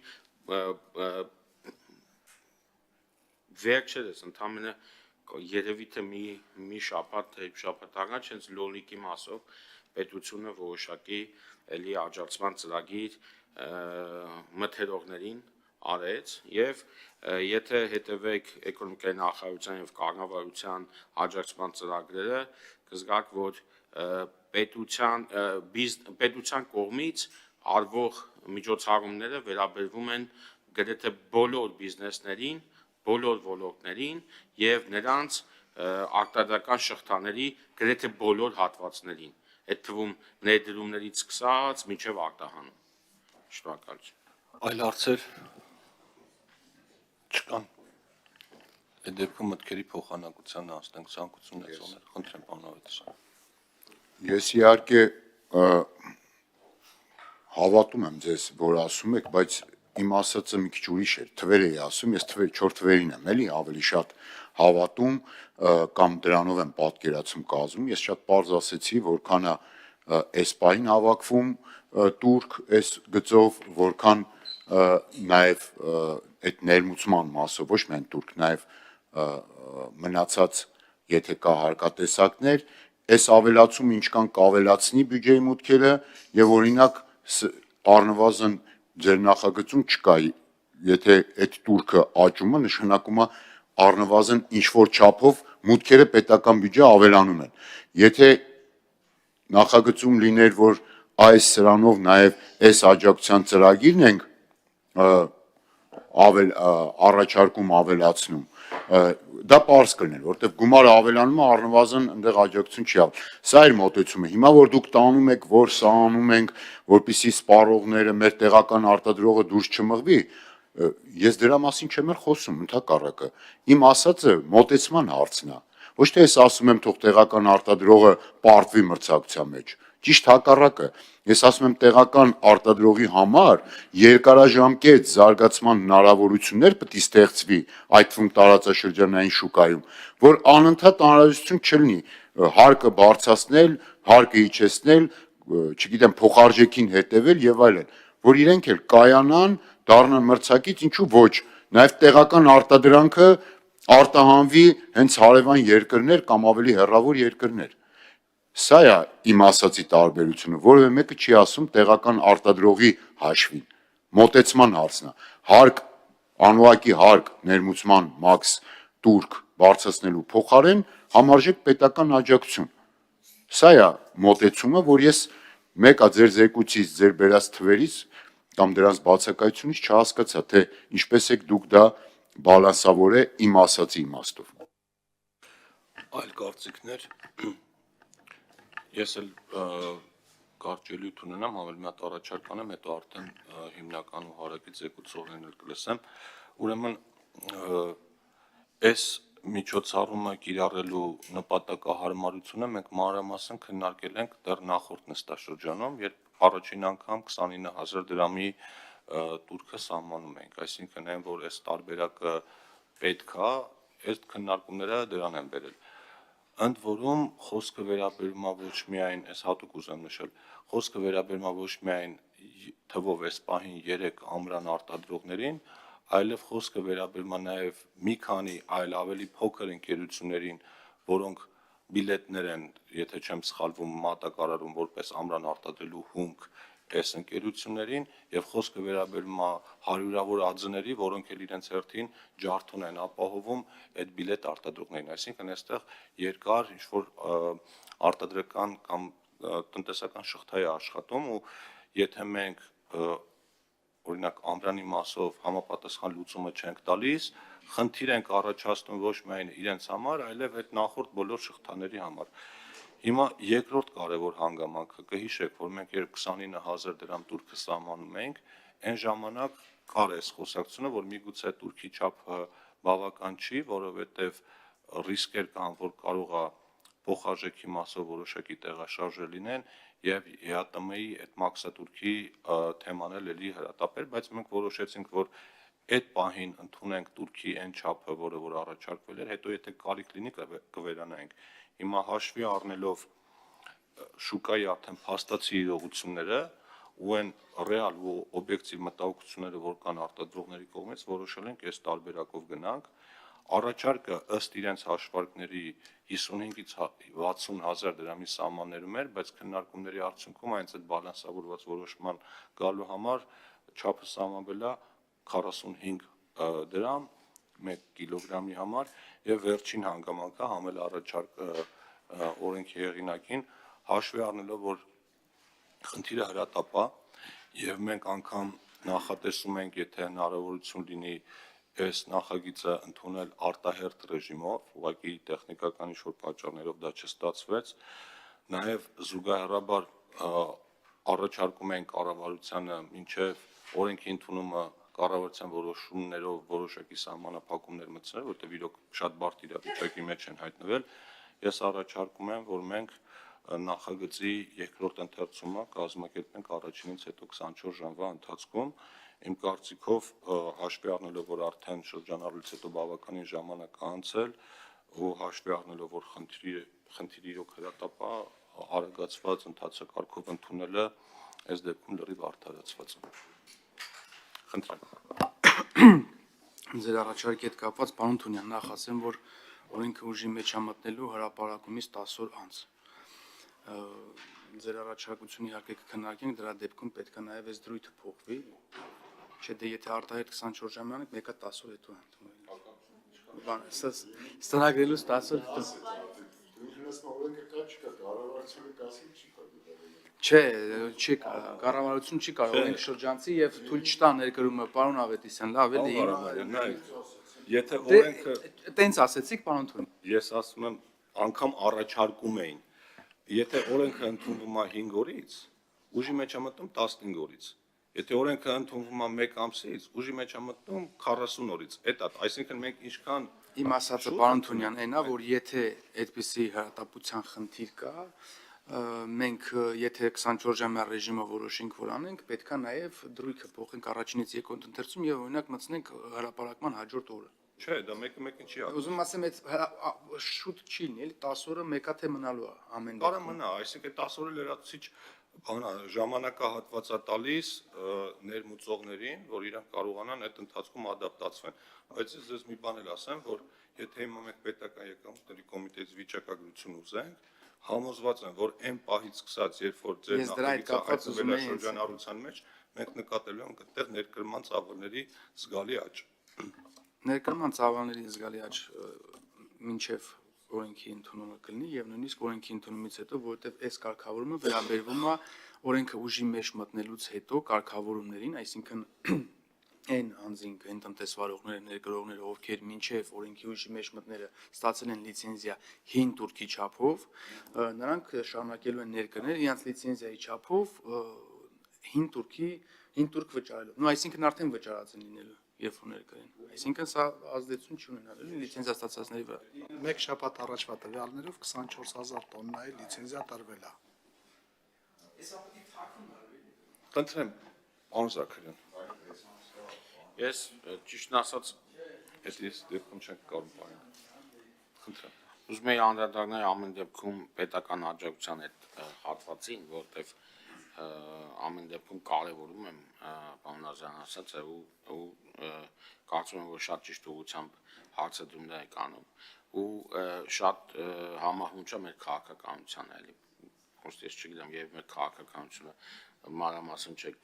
Speaker 4: վերջերս ընդամենը երևի թե մի շաբաթ թե շաբաթ առաջ հենց լոլիկի մասով պետությունը որոշակի էլի աջակցման ծրագիր մթերողներին արեց եւ եթե հետևեք էկոնոմիկայի նախարարության եւ կառավարության աջակցման ծրագրերը կզգաք որ պետության կողմից արվող միջոցառումները վերաբերվում են գրեթե բոլոր բիզնեսներին, բոլոր ոլորտներին եւ նրանց արտադրական շղթաների գրեթե բոլոր հատվածներին, այդ թվում ներդրումներից սկսած մինչեւ արտահանում։ Շնորհակալություն։
Speaker 1: Այլ հարցեր չկան։ Այդ դեպքում մտքերի փոխանակության անցնենք ցանկություն ունեցողներ, խնդրեմ պարոն Ավետիսյան։
Speaker 2: Ես իհարկե հավատում եմ ձեզ, որ ասում եք, բայց իմ ասածը մի քիչ ուրիշ էր, թվեր էի ասում, ես 4 թվերին եմ, էլի ավելի շատ հավատում կամ դրանով եմ պատկերացում կազմում, ես շատ պարզ ասեցի, որքան է այս պահին հավաքվում турք այս գծով, որքան նաև այդ ներմուծման մասով, ոչ միայն турք, նաև մնացած, եթե կա հարկատեսակներ, այս ավելացումը ինչքան կավելացնի բյուջեի մուտքերը եւ օրինակ առնվազն ձեր նախագծում չկա, եթե այդ турքը աճում է, նշանակում է առնվազն ինչ որ չափով մուտքերը պետական բյուջե ավելանում են։ Եթե նախագծում լիներ, որ այս սրանով նաև այս աջակցության ծրագիրն ենք առաջարկում ավելացնում, դա պարզ կլիներ, որտեղ գումարը ավելանում է, առնվազն այնտեղ աջակցություն չի ավ։ Սա էր մոտեցումը։ Հիմա որ դուք տանում եք, որ սա անում ենք, որպեսզի սպառողները, մեր տեղական արտադրողը դուրս չմղվի, ես դրա մասին չեմ էլ խոսում, ընդհակառակը։ Իմ ասածը մոտեցման հարցն է։ Ոչ թե ես ասում եմ թող տեղական արտադրողը պարտվի մրցակցության մեջ։ Ճիշտ հակառակը։ Ես ասում եմ տեղական արտադրողի համար երկարաժամկետ զարգացման հնարավորություններ պետք է ստեղծվի, այդ թվում տարածաշրջանային շուկայում, որ անընդհատ անհրաժեշտություն չլինի հարկը բարձրացնել, հարկը իջեցնել, չգիտեմ, փոխարժեքին հետևել եւ այլն, որ իրենք էլ կայանան, դառնան մրցակից, ինչու ոչ, նաեւ տեղական արտադրանքը արտահանվի հենց հարևան երկրներ կամ ավելի հեռավոր երկրներ։ Սա է իմ ասացի տարբերությունը, որևէ մեկը չի ասում տեղական արտադրողի հաշվին։ Մոտեցման հարցն է։ Հարկ, անուղակի հարկ ներմուծման մաքս турք բարձրացնելու փոխարեն համարժեք պետական աջակցություն։ Սա է մոտեցումը, որ ես մեկը ձեր զեկույցից, ձեր բերած թվերից կամ դրանց բացակայությունից չհասկացա, թե ինչպես եք դուք դա բալանսավորե իմ ասացի իմաստով։
Speaker 1: Այլ կարծիքներ։ Ես էլ կարճ ելույթ ունենամ, ավելի մի հատ առաջարկ անեմ, հետո արդեն հիմնական ու հարակից զեկուցողներն էլ կլսեմ։ Ուրեմն այս միջոցառումը կիրառելու նպատակահարմարությունը մենք մանրամասն քննարկել ենք դեռ նախորդ նստաշրջանում, երբ առաջին անգամ 29000 դրամի турքը սահմանում ենք, այսինքն այն, որ այս տարբերակը պետք է, այս քննարկումները դրան են բերել։ Ընդ որում խոսքը վերաբերում է ոչ միայն, այս հատուկ ուզեմ նշել, խոսքը վերաբերում է ոչ միայն թվով այս պահին 3 ամռան արտադրողներին, այլև խոսքը վերաբերում է նաև մի քանի այլ ավելի փոքր ընկերություններին, որոնք բիլետներ են, եթե չեմ սխալվում, մատակարարում որպես ամռան արտադրելու հումք այս ընկերություններին եւ խոսքը վերաբերում է հարյուրավոր ածների, որոնք էլ իրենց հերթին ջարդուն են ապահովում այդ բիլետ արտադրողներին, այսինքն այստեղ երկար ինչ որ արտադրական կամ տնտեսական շղթա է աշխատում ու եթե մենք օրինակ ամրանի մասով համապատասխան լուծումը չենք տալիս, խնդիր ենք առաջացնում ոչ միայն իրենց համար, այլև այդ նախորդ բոլոր շղթաների համար։ Հիմա երկրորդ կարևոր հանգամանքը կհիշեք, որ մենք երբ 29000 դրամ տուրքը սահմանում ենք, այն ժամանակ կար այս խոսակցությունը, որ միգուցե տուրքի չափը բավական չի, որովհետև ռիսկեր կան, որ կարող է փոխարժեքի մասով որոշակի տեղաշարժեր լինեն եւ ԵԱՏՄ-ի այդ մաքսատուրքի թեման էլ էլի հրատապեր, բայց մենք որոշեցինք, որ այդ պահին ընդունենք Տուրքի այն չափը, որը որ առաջարկվել էր, հետո եթե կարիք լինի կվերանայենք։ Հիմա հաշվի առնելով շուկայի արդեն փաստացի իրողությունները ու այն ռեալ ու օբյեկտիվ մտահոգությունները, որ կան արտադրողների կողմից, որոշել ենք այս տարբերակով գնանք։ Առաջարկը ըստ իրենց հաշվարկների 55-ից 60 հազար դրամի սահմաններում էր, բայց քննարկումների արդյունքում այնց այդ բալանսավորված որոշման գալու համար չափը սահմանվել է 45 դրամ 1 կիլոգրամի համար եւ վերջին հանգամանքը համել առաջարկը օրենքի հեղինակին հաշվի առնելով, որ խնդիրը հրատապ է եւ մենք անգամ նախատեսում ենք, եթե հնարավորություն լինի այս նախագիծը ընդունել արտահերթ ռեժիմով, ուղղակի տեխնիկական ինչ-որ պատճառներով դա չստացվեց, նաև զուգահեռաբար առաջարկում ենք կառավարությանը մինչև օրենքի ընդունումը կառավարության որոշումներով որոշակի սահմանափակումներ մտցնել, որտեղ իրոք շատ բարդ իրավիճակի մեջ են հայտնվել, ես առաջարկում եմ, որ մենք նախագծի երկրորդ ընթերցումը կազմակերպենք առաջինից հետո 24 ժամվա ընթացքում։ Իմ կարծիքով հաշվի առնելով, որ արդեն շրջանառությունից հետո բավականին ժամանակ է անցել ու հաշվի առնելով, որ խնդիրը իրոք հրատապ է, արագացված ընթացակարգով ընդունելը այս դեպքում լրիվ արդարացված է։ Խնդրեմ։
Speaker 3: Ձեր առաջարկի հետ կապված պարոն Թունյան, նախ ասեմ, որ օրենքը ուժի մեջ է մտնելու հրապարակումից 10 օր անց։ Ձեր առաջարկությունը իհարկե կքննարկենք, դրա դեպքում պետք է նաև այս դրույթը փոխվի։ Չէ, դե եթե արտահերթ 24 ժամանակ, մեկը 10 օր հետո ընդունել։ Բան, ստորագրելուց 10 օր հետո։ Չէ, չի կառավարություն չի կարող օրենք շրջանցի եւ թույլ չտա ներկրումը, պարոն Ավետիսյան, լավ էլի։
Speaker 1: Եթե օրենքը
Speaker 3: Տենց ասեցիք, պարոն Թունյան։
Speaker 1: ես ասում եմ անգամ առաջարկում էին, եթե օրենքը ընդունվում է 5 օրից, ուժի մեջ է մտնում 15 օրից։ Եթե օրենքը ընդունվում է 1 ամսից, ուժի մեջ է մտնում 40 օրից։ Էդ է, այսինքն մենք ինչքան
Speaker 3: Իմ ասածը պարոն Թունյան այնա, որ եթե այդպիսի հրատապության խնդիր կա, մենք եթե 24 ժամյա ռեժիմը որոշենք, որ անենք, պետքա նաև դրույթը փոխենք առաջինից երկրորդ ընթերցում եւ օրինակ մտցնենք հրապարակման հաջորդ օրը։
Speaker 1: չէ, դա մեկը չի ակտիվ։
Speaker 3: Ուզում ասեմ, այդ շուտ չի լինի, էլի 10 օրը մեկա թե մնալու է ամեն
Speaker 1: Կարա մնա, այսինքն 10 օրը լրացուցիչ ժամանակահատված է տալիս ներմուծողներին, որ իրանք կարողանան այդ ընթացքում ադապտացվեն։ Բայց ես ձեզ մի բան էլ ասեմ, որ եթե հիմա մենք պետական եկամուտների կոմիտեից վիճակագրություն ուզենք, համոզված եմ, որ այն պահից սկսած, երբ որ ձեր նախագիծը հայտնվել է շրջանառության մեջ, մենք նկատելու ենք այդտեղ ներկրման ծավալների զգալի աճ։
Speaker 3: Ներկրման ծավալների զգալի աճ մինչև օրենքի ընդունումը կլինի եւ նույնիսկ օրենքի ընդունումից հետո, որովհետեւ այս կարգավորումը վերաբերվում է օրենքը ուժի մեջ մտնելուց հետո կարգավորումներին, այսինքն այն անձինք, այն տնտեսվարողները, ներկրողները, ովքեր մինչև օրենքի ուժի մեջ մտնելը ստացել են լիցենզիա 5 տուրքի չափով, նրանք շարունակելու են ներկրնել իրենց լիցենզիայի չափով 5 տուրք վճարելով։ Նու այսինքն արդեն վճարած են լինելու, երբ որ ներկրեն։ Այսինքն սա ազդեցություն չունենալու լիցենզիա ստացածների վրա։
Speaker 5: Մեկ շաբաթ առաջվա տվյալներով 24000 տոննայի լիցենզիա տրվել է։
Speaker 1: Խնդրեմ, պարոն Զաքարյան,
Speaker 4: Ես ճիշտն ասած
Speaker 1: այդ ես դեպքում չենք կարող պարոն։ Խնդրեմ։
Speaker 4: ուզում եի անդրադառնալ ամեն դեպքում պետական աջակցության այդ հատվածին, որտեղ ամեն դեպքում կարևորում եմ պարոն Ազարյան ասածը ու կարծում եմ, որ շատ ճիշտ ուղղությամբ հարցը դու դա եք անում ու շատ համահունչ է մեր քաղաքականությանը, էլի ոստի ես չգիտեմ, եւ մեր քաղաքականությունը մանրամասն չեք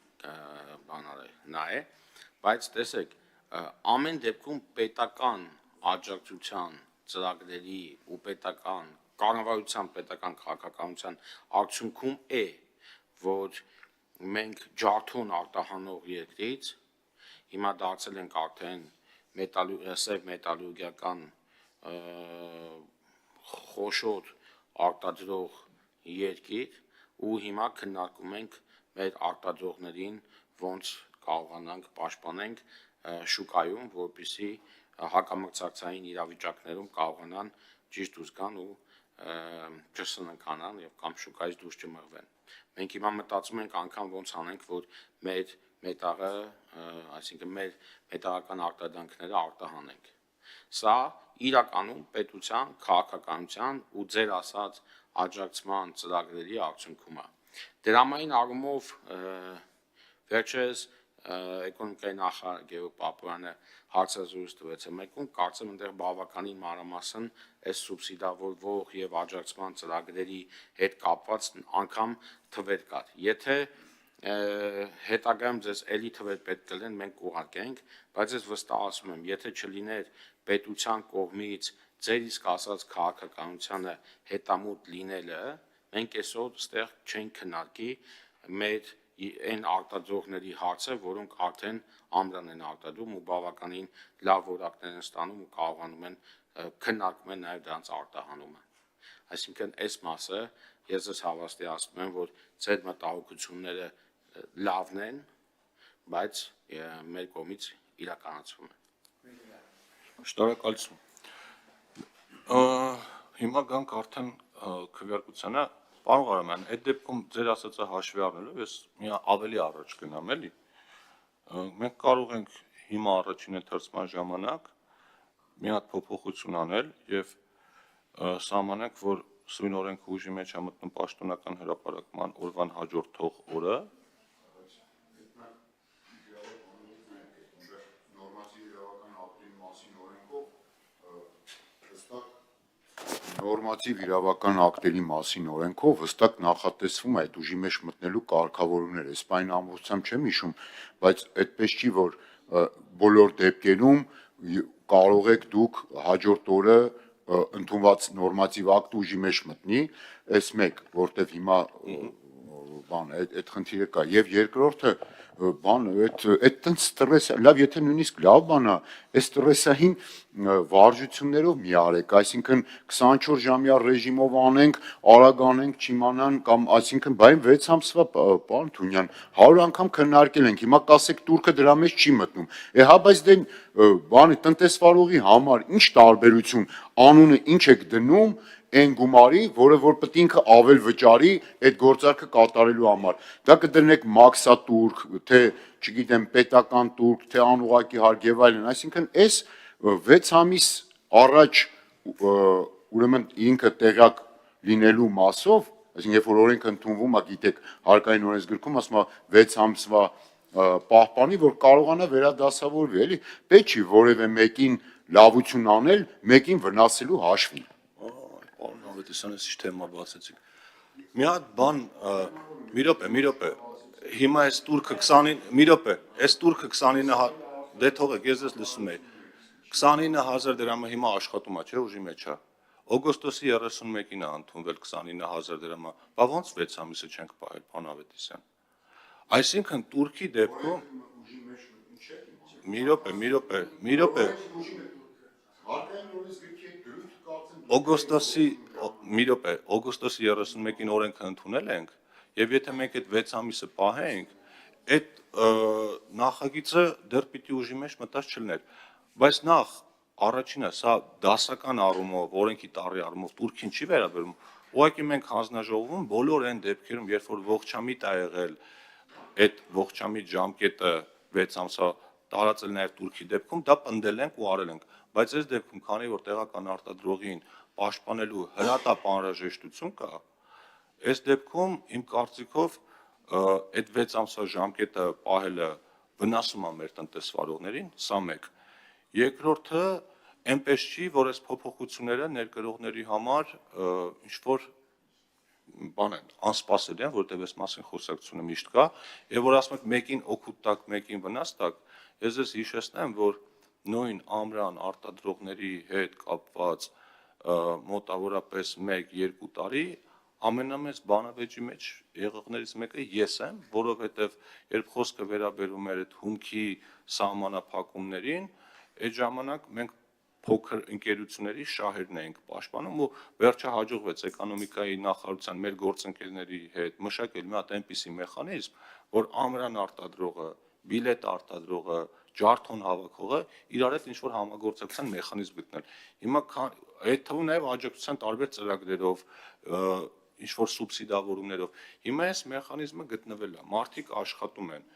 Speaker 4: բանալը նա է, բայց տեսեք, ամեն դեպքում պետական աջակցության ծրագրերի ու պետական կառավարության պետական քաղաքականության արդյունքում է, որ մենք ջարդուն արտահանող երկրից հիմա դարձել ենք արդեն սև մետալուրգիական խոշոր արտադրող երկիր ու հիմա քննարկում ենք մեր արտադրողներին ոնց կարողանանք պաշտպանենք շուկայում, որպեսզի հակամրցակցային իրավիճակներում կարողանան ճիշտ դուրս գան ու չսննկանան եւ կամ շուկայից դուրս չմղվեն։ Մենք հիմա մտածում ենք անգամ ոնց անենք, որ մեր մետաղը, այսինքն մեր մետաղական արտադրանքները արտահանենք։ Սա իրականում պետության, քաղաքականության ու ձեր ասած աջակցման ծրագրերի արդյունքում է։ Դրամային առումով վերջերս էկոնոմիկայի նախարար Գևորգ Պապոյանը հարցազրույց տվեց մեկում, կարծեմ այնտեղ բավականին մանրամասն այս սուբսիդավորվող եւ աջակցման ծրագրերի հետ կապված անգամ թվեր կար։ Եթե հետագայում ձեզ էլի թվեր պետք կլինեն, մենք կուղարկենք, բայց ես վստահացում եմ, եթե չլիներ պետության կողմից ձեր իսկ ասած քաղաքականությանը հետամուտ լինելը, մենք այսօր այստեղ չենք քննարկի մեր այն արտադրողների հարցը, որոնք արդեն ամրան են արտադրում ու բավականին լավ որակներ են ստանում ու կարողանում են քննարկում են նաև դրանց արտահանումը։ Այսինքն այս մասը ես ձեզ հավաստիացնում եմ, որ ձեր մտահոգությունները լավն են, բայց մեր կողմից իրականացվում են։
Speaker 1: Շնորհակալություն։ Հիմա գանք արդեն քվեարկությանը, պարոն Ղարամյան, այդ դեպքում ձեր ասածը հաշվի առնելով ես մի ավելի առաջ գնամ էլի։ Մենք կարող ենք հիմա առաջին ընթերցման ժամանակ մի հատ փոփոխություն անել եւ սահմանենք, որ սույն օրենքը ուժի մեջ է մտնում պաշտոնական հրապարակման օրվան հաջորդող օրը։
Speaker 2: Նորմատիվ իրավական ակտերի մասին օրենքով հստակ նախատեսվում է այդ ուժի մեջ մտնելու կարգավորումներ, այս բանը ամբողջությամբ չեմ հիշում, բայց այդպես չի, որ բոլոր դեպքերում կարող եք դուք հաջորդ օրը ընդունված նորմատիվ ակտ ուժի մեջ մտնի, այս մեկ, որտեվ հիմա բան այդ խնդիրը կա, եւ երկրորդը բան այդ տենց ստրես, լավ, եթե նույնիսկ լավ բան է, այս ստրեսային վարժություններով մի արեք, այսինքն 24 ժամյա ռեժիմով անենք, արագ անենք, չիմանան կամ այսինքն բայ 6 ամսվա պարոն Թունյան 100 անգամ քննարկել ենք, հիմա կասեք турքը դրա մեջ չի մտնում։ Հա, բայց դե բանի տնտեսվարողի համար ինչ տարբերություն, անունը ինչ եք դնում այն գումարի, որը որ պետք ինքը ավել վճարի այդ գործարքը կատարելու համար։ Դա կդնեք մաքսատուրք, թե, չգիտեմ, պետական տուրք, թե անուղակի հարկ եւ այլն, այսինքն այս 6 ամիս առաջ ուրեմն ինքը տեղյակ լինելու մասով, այսինքն երբ որ օրենքը ընդունվում է, գիտեք, հարկային օրենսգրքում ասում է 6 ամսվա պահպանի, որ կարողանա վերադասավորվի, էլի, պետք չի որևէ մեկին լավություն անել, մեկին վնասելու հաշվին։
Speaker 1: Պարոն Ավետիսյան, ես թեմա բացեցիք։ Մի հատ բան, մի րոպե, հիմա այս турքը 29, մի րոպե, այս турքը 29, դե թողեք, ես ես լսում եի, 29,000 դրամը հիմա աշխատում է, չէ, ուժի մեջ է։ Օգոստոսի 31-ին է ընդունվել 29,000 դրամը, բա ոնց 6 ամիսը չենք պահել, պարոն Ավետիսյան։ Այսինքն турքի դեպքում մի րոպե, օգոստոսի 31-ին օրենքը ընդունել ենք, եւ եթե մենք այդ 6 ամիսը պահենք, այդ նախագիծը դեռ պիտի ուժի մեջ մտած չլներ, բայց նախ առաջինը սա դասական առումով, օրենքի տարի առումով турքին չի վերաբերում, ուղղակի մենք հանձնաժողովում բոլոր այն դեպքերում, երբ որ ողջամիտ ա եղել, այդ ողջամիտ ժամկետը 6 ամսա տարածել նաև турքի դեպքում, դա պնդել ենք ու արել ենք, բայց այս դեպքում, քանի որ տեղական արտադրողին պաշտպանելու հրատապ անհրաժեշտություն կա, այս դեպքում իմ կարծիքով այդ 6 ամսվա ժամկետը պահելը վնասում է մեր տնտեսվարողներին, սա մեկ։ Երկրորդը, այնպես չի, որ այս փոփոխությունները ներկրողների համար ինչ-որ բան են, անսպասելի են, որտեղ այս մասին խոսակցությունը միշտ կա, եւ որ ասում եք մեկին օգուտ տակ, մեկին վնաս տակ, ես ես հիշեցնեմ, որ նույն ամրան արտադրողների հետ կապված մոտավորապես 1-2 տարի ամենամեծ բանավեճի մեջ եղողներից մեկը ես եմ, որովհետև երբ խոսքը վերաբերում էր այդ հումքի սահմանափակումներին, այդ ժամանակ մենք փոքր ընկերությունների շահերն էինք պաշտպանում ու վերջը հաջողվեց էկոնոմիկայի նախարարության մեր գործընկերների հետ մշակել մի հատ այնպիսի մեխանիզմ, որ ամրան արտադրողը, բիլետ արտադրողը, ջարդոն հավաքողը իրար հետ ինչ-որ համագործակցության մեխանիզմ գտնել։ Հիմա այդ թվում նաև աջակցության տարբեր ծրագրերով, ինչ-որ սուբսիդավորումներով։ Հիմա այս մեխանիզմը գտնվել է, մարդիկ աշխատում են,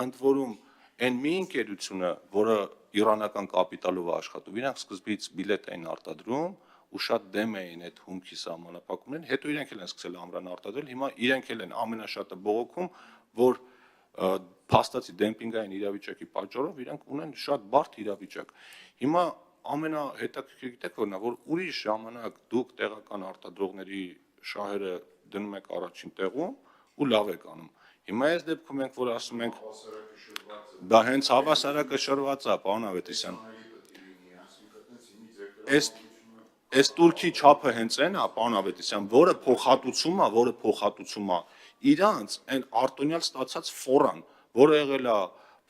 Speaker 1: ընդ որում այն մի ընկերությունը, որը իրանական կապիտալով է աշխատում, իրանք սկզբից բիլետ էին արտադրում ու շատ դեմ էին այդ հումքի սահմանափակումներին, հետո իրենք էլ են սկսել ամրան արտադրել, հիմա իրենք էլ են ամենաշատը բողոքում, որ փաստացի դեմպինգային իրավիճակի պատճառով իրենք ունեն շատ բարդ իրավիճակ։ Հիմա ամենահետաքրքիրը գիտեք որն է, որ ուրիշ ժամանակ դուք տեղական արտադրողների շահերը դնում եք առաջին տեղում ու լավ եք անում։ Հիմա այս դեպքում մենք որ ասում ենք դա հենց հավասարակը շրված է, պարոն Ավետիսյան։ Այս турքի չափը հենց այն է, պարոն Ավետիսյան, որը փոխհատուցում է իրանց այն արտոնյալ ստացած ֆորան, որը եղել է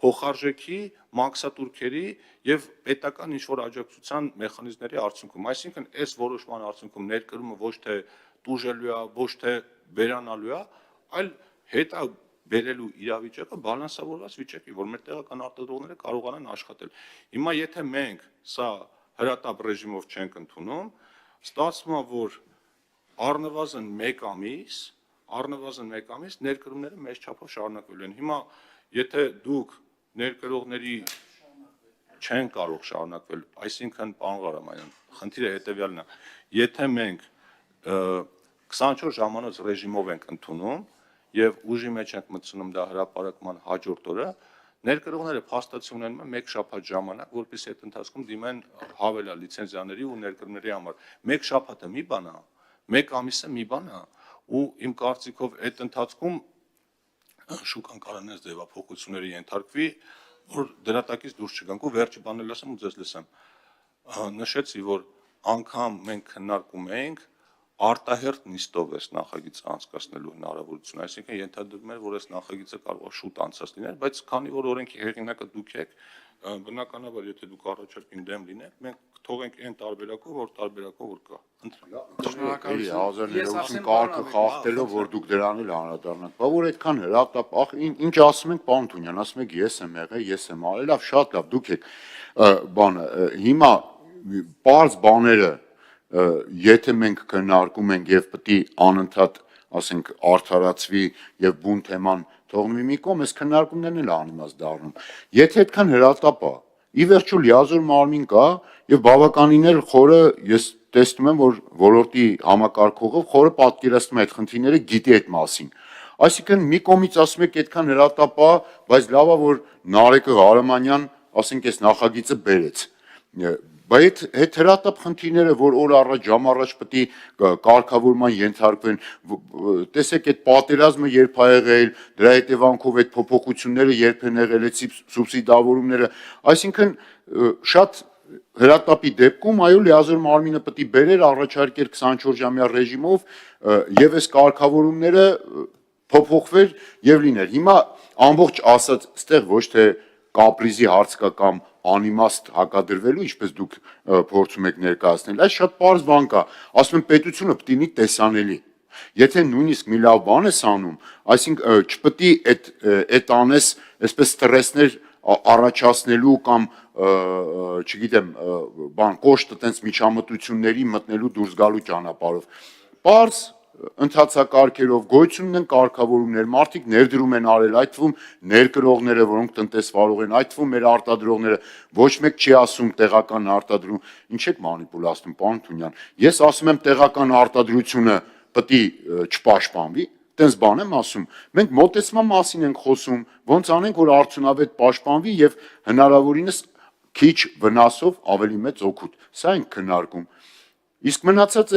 Speaker 1: փոխարժեքի, մաքսատուրքերի եւ պետական ինչ-որ աջակցության մեխանիզմների արդյունքում։ Այսինքն այս որոշման արդյունքում ներկրումը ոչ թե տուժելու է, ոչ թե վերանալու է, այլ հետա բերելու իրավիճակը բալանսավորված վիճակի, որ մեր տեղական արտադրողները կարողանան աշխատել։ Հիմա եթե մենք սա հրատապ ռեժիմով չենք ընդունում, ստացվում է, որ առնվազն 1 ամիս ներկրումները մեծ չափով շարունակվելու են։ Հիմա եթե դուք ներկրողների չեն կարող շարունակվել, այսինքն պարոն Ղարամանյան, խնդիրը հետևյալն է, եթե մենք 24 ժամանոց ռեժիմով ենք ընդունում եւ ուժի մեջ ենք մտցնում դա հրապարակման հաջորդ օրը, ներկրողները փաստացի ունեն 1 շաբաթ ժամանակ, որպեսզի այդ ընթացքում դիմեն հավելյալ լիցենզիաների ու ներկրումների համար։ 1 շաբաթը մի բան է, 1 ամիսը մի բան է, ու իմ կարծիքով այդ ընթացքում շուկան կարող է ձևափոխությունների ենթարկվի, որ դրատակից դուրս չգանք ու վերջի բանել ասեմ ու ձեզ լսեմ։ Նշեցի, որ անգամ մենք քննարկում էինք արտահերթ նիստով այս նախագիծը անցկացնելու հնարավորություն, այսինքն ենթադրվում էր, որ այս նախագիծը կարող է շուտ անցած լինել, բայց քանի որ օրենքի հեղինակը դուք եք, բնականաբար եթե դուք առաջարկին դեմ լինեք, մենք թողենք այն տարբերակով, որ կա։
Speaker 3: Շնորհակալություն։
Speaker 2: Կարգը խախտելով, որ դուք դրան էլ անդրադառնաք, բա որ այդքան հրատապ, ինչ ասում ենք, պարոն Թունյան, ասում եք ես եմ եղել, ես եմ արել, լավ, շատ լավ, դուք եք բանը, հիմա պարզ բաները եթե մենք քննարկում ենք եւ պետք է անընդհատ, ասենք, արդարացվի եւ բուն թեման թողնվի մի կողմ, այս քննարկումներն էլ անիմաստ դառնում։ Եթե այդքան հրատապ է, ի վերջո լիազոր մարմին կա եւ բավականին էլ խորը, ես տեսնում եմ, որ ոլորտի համակարգողը խորը պատկերացնում է այդ խնդիրները, գիտի այդ մասին։ Այսինքն մի կողմից ասում եք այդքան հրատապ է, բայց լավ է, որ Նարեկը Ղարամանյան, ասենք, այս նախագիծը բերեց։ Բայց այդ հրատապ խնդիրները, որ օր առաջ, ժամ առաջ պետք է կարգավորման ենթարկվեն, տեսեք այդ պատերազմը երբ ա եղել, դրա հետևանքով այդ փոփոխությունները երբ են եղել, այդ սուբսիդավորումները, այսինքն շատ հրատապի դեպքում այո լիազոր մարմինը պետք է բերեր առաջարկեր 24-ժամյա ռեժիմով եւ այս կարգավորումները փոփոխվեր եւ լիներ։ Հիմա ամբողջ ասած, ստեղ ոչ թե կապրիզի հարց կա կամ անիմաստ հակադրվելու, ինչպես դուք փորձում եք ներկայացնել, այս շատ պարզ բան կա, ասում են պետությունը պետք է լինի տեսանելի։ Եթե նույնիսկ մի լավ բան ես անում, այսինքն չպետք է այդ անես, այսպես ստրեսներ առաջացնելու կամ չգիտեմ, բան կոշտ տենց միջամտությունների մտնելու դուրս գալու ճանապարհով։ Պարզ ընթացակարգերով գոյություն ունեն կարգավորումներ, մարդիկ ներդրում են արել, այդ թվում ներկրողները, որոնք տնտեսվարող են, այդ թվում մեր արտադրողները, ոչ մեկ չի ասում տեղական արտադրում, ինչ եք մանիպուլացնում, պարոն Թունյան։ Ես ասում եմ տեղական արտադրությունը պետք է չպաշտպանվի, տենց բան եմ ասում։ Մենք մոտեցման մասին ենք խոսում, ոնց անենք, որ արդյունավետ պաշտպանվի եւ հնարավորինս քիչ վնասով ավելի մեծ օգուտ։ Սա ենք քննարկում։ Իսկ մնացած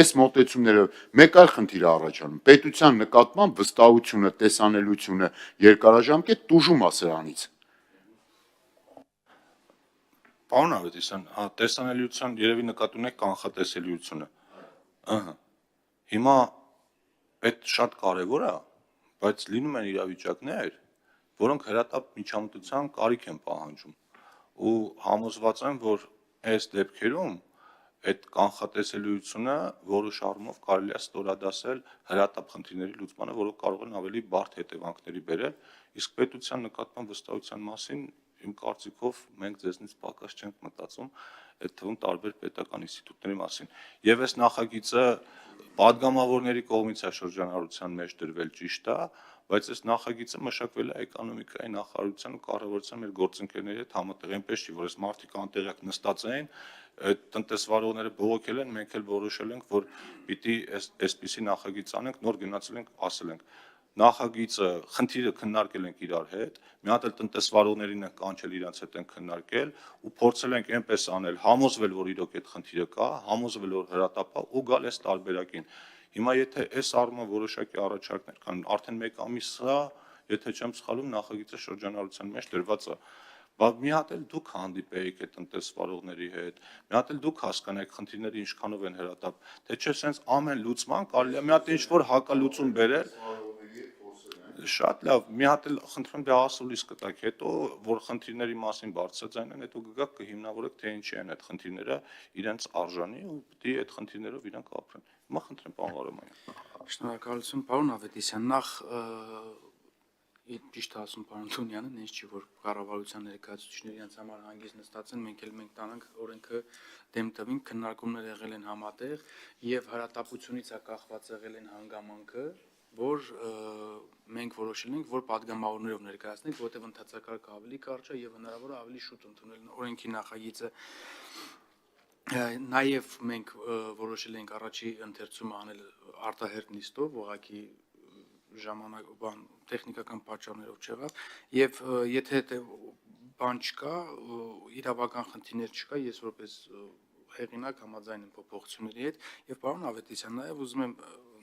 Speaker 2: այս մոտեցումները մեկ այլ խնդիր է առաջանում։ Պետության նկատմամբ վստահությունը, տեսանելիությունը երկարաժամկետ տուժում է սրանից։
Speaker 1: Պարոն Ավետիսյան, տեսանելիության երևի նկատի ունեք կանխատեսելիությունը։ Ահա։ Հիմա այդ շատ կարևոր է, բայց լինում են իրավիճակներ, որոնք հրատապ միջամտության կարիք են պահանջում ու համոզված եմ, որ այս դեպքերում այդ կանխատեսելիությունը որոշ առումով կարելի է ստորադասել հրատապ խնդիրների լուծմանը, որոնք կարող են ավելի բարդ հետևանքների բերել, իսկ պետության նկատմամբ վստահության մասին իմ կարծիքով մենք ձեզնից պակաս չենք մտածում, այդ թվում տարբեր պետական ինստիտուտների մասին։ Եվ այս նախագիծը падգամավորների կողմից է շրջանառության մեջ դրվել ճիշտ է, բայց այս նախագիծը մշակվել է էկոնոմիկայի նախարարության ու կառավարության մեր գործընկերների հետ համատեղ, այնպես չի, որ այս մարդիկ անտեղյակ նստած էին, այդ տնտեսվարողները բողոքել են, մենք էլ որոշել ենք, որ պիտի այսպիսի նախագիծ անենք, նոր գնացել ենք, ասել ենք նախագիծը խնդիրը քննարկել ենք իրար հետ, մի հատ էլ տնտեսվարողներին են կանչել իրանց հետ են քննարկել ու փորձել ենք այնպես անել, համոզվել, որ իրոք այդ խնդիրը կա, համոզվել, որ հրատապ է ու գալ այս տարբերակին։ Հիմա եթե այս առումով որոշակի առաջարկներ կան, արդեն 1 ամիս է, եթե չեմ սխալվում, նախագիծը շրջանառության մեջ դրված է։ Բայց մի հատ էլ դուք հանդիպեիք այդ տնտեսվարողների հետ, մի հատ էլ դուք հասկանայիք խնդիրները ինչքանով են հրատապ, թե չէ սենց ամեն լուծման կարելի է մի հատ ինչ-որ հակալուծում բերել։ Շատ լավ, մի հատ էլ խնդրում եմ դե ասուլիս կտակ, հետո որ խնդիրների մասին բարձրաձայնեն, հետո կգաք կհիմնավորեք, թե ինչի են այդ խնդիրները իրենց արժանի ու պիտի այդ խնդիրներով իրանք ապրեն։ Հիմա խնդրեմ պարոն Արամանյան։
Speaker 3: Շնորհակալություն, պարոն Ավետիսյան, նախ ճիշտ ասում պարոն Թունյանը, նենց չի, որ կառավարության ներկայացուցիչները իրենց համար հանգիստ նստած են, մենք տանանք օրենքը դեմ տվին, քննարկումներ եղել են համատեղ եւ հրատապությունից է կախված եղել են հանգամանքը, որ մենք որոշել ենք, որ падգամավորներով ներկայացնենք, որտեղ ընթացակարգը ավելի կարճ է եւ հնարավոր է ավելի շուտ ընդունել օրենքի նախագիծը։ Նաեւ մենք որոշել ենք առաջի ընթերցումը անել արտահերտ նիստով, ուղղակի ժամանակ տեխնիկական պատճառներով չեղավ եւ եթե բան չկա, իրավական խնդիրներ չկա, ես որպես հեղինակ համաձայն եմ փոփոխությունների հետ եւ պարոն Ավետիսյան, նաեւ ուզում եմ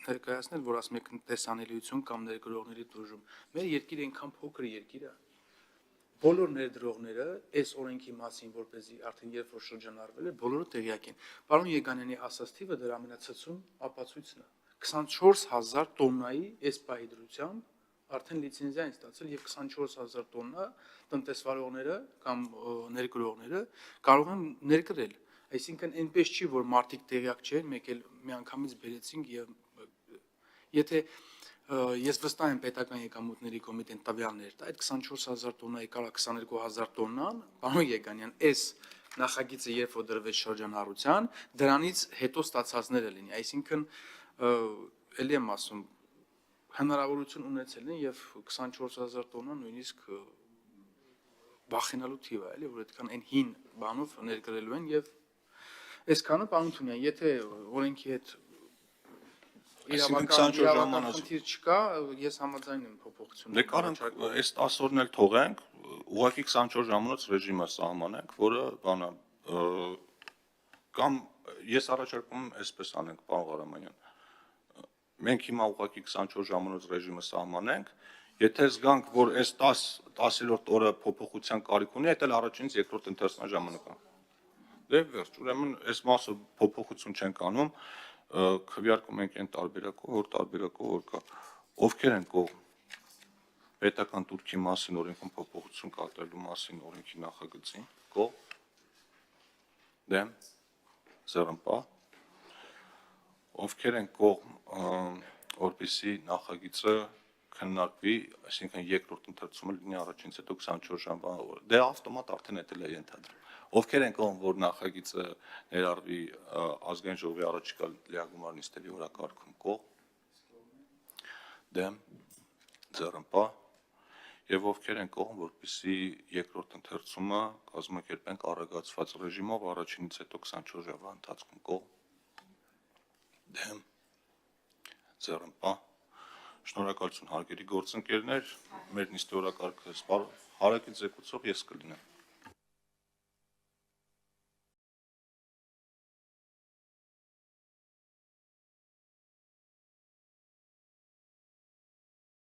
Speaker 3: ներկայացնել, որ ասում եք տեսանելիություն կամ ներգրողների դժում։ Մեր երկիրը այնքան փոքր երկիր է։ Բոլոր ներդրողները այս օրենքի մասին, որպեսզի արդեն երբ որ շրջանառվել է, բոլորը տեղյակ են։ Պարոն Եգանյանի ասած թիվը դրա ամենացածուն ապացույցն է։ 24000 տոննայի այս պահի դրությամբ արդեն լիցենզիա են ստացել եւ 24000 տոննա տնտեսվարողները կամ ներգրողները կարող են ներկրել։ Այսինքն այնպես չի, որ մարդիկ տեղյակ չեն, մեկ էլ միանգամից բերեցինք եւ եթե ես վստահ եմ պետական եկամուտների կոմիտեն տվյալներ տա, այդ 24000 տոննայի կարա 22000 տոննան, պարոն Եգանյան, այս նախագիծը երբ որ դրվեց շրջանառության, դրանից հետո ստացածները լինի, այսինքն էլի եմ ասում, հնարավորություն ունեցել են եւ 24000 տոննա նույնիսկ բախենալու թիվ է, էլի, որ այդքան այն հին բանով ներկրելու են եւ այսքանը պարոն Թունյան, եթե օրենքի հետ իրավական խնդիր չկա, ես համաձայն եմ փոփոխությունների։
Speaker 1: Դե կարանք այս 10 օրն էլ թողենք, ուղղակի 24 ժամանոց ռեժիմը սահմանենք, որը բանա կամ ես առաջարկում եմ այսպես անենք, պարոն Ղարամանյան։ Մենք հիմա ուղղակի 24 ժամանոց ռեժիմը սահմանենք, եթե զգանք, որ այս 10-րդ օրը փոփոխության կարիք ունի, այդ էլ առաջինից երկրորդ ընթերցման ժամանակ է։ Դե վերջ, ուրեմն այս մասը փոփոխություն չենք անում, քվեարկում ենք այն տարբերակով, որ կա։ Ովքեր են կողմ պետական տուրքի մասին օրենքում փոփոխություն կատարելու մասին օրենքի նախագծին, կողմ, դեմ, ձեռնպահ, ովքեր են կողմ, որպեսզի նախագիծը քննարկվի, այսինքն երկրորդ ընթերցումը լինի առաջինից հետո 24 ժամվա, դե ավտոմատ արդեն դա է ենթադրում։ Ովքեր են կողմ, որ նախագիծը ներառվի ազգային ժողովի առաջիկա լիագումար նիստերի օրակարգում, կողմ, դեմ, ձեռնպահ, եւ ովքեր են կողմ, որպեսզի երկրորդ ընթերցումը կազմակերպենք առագացված ռեժիմով առաջինից հետո 24 ժամվա ընթացքում, կողմ, դեմ, ձեռնպահ։ Շնորհակալություն հարգելի գործընկերներ, մեր նիստի օրակարգը հարակից զեկուցող ես կլինեմ։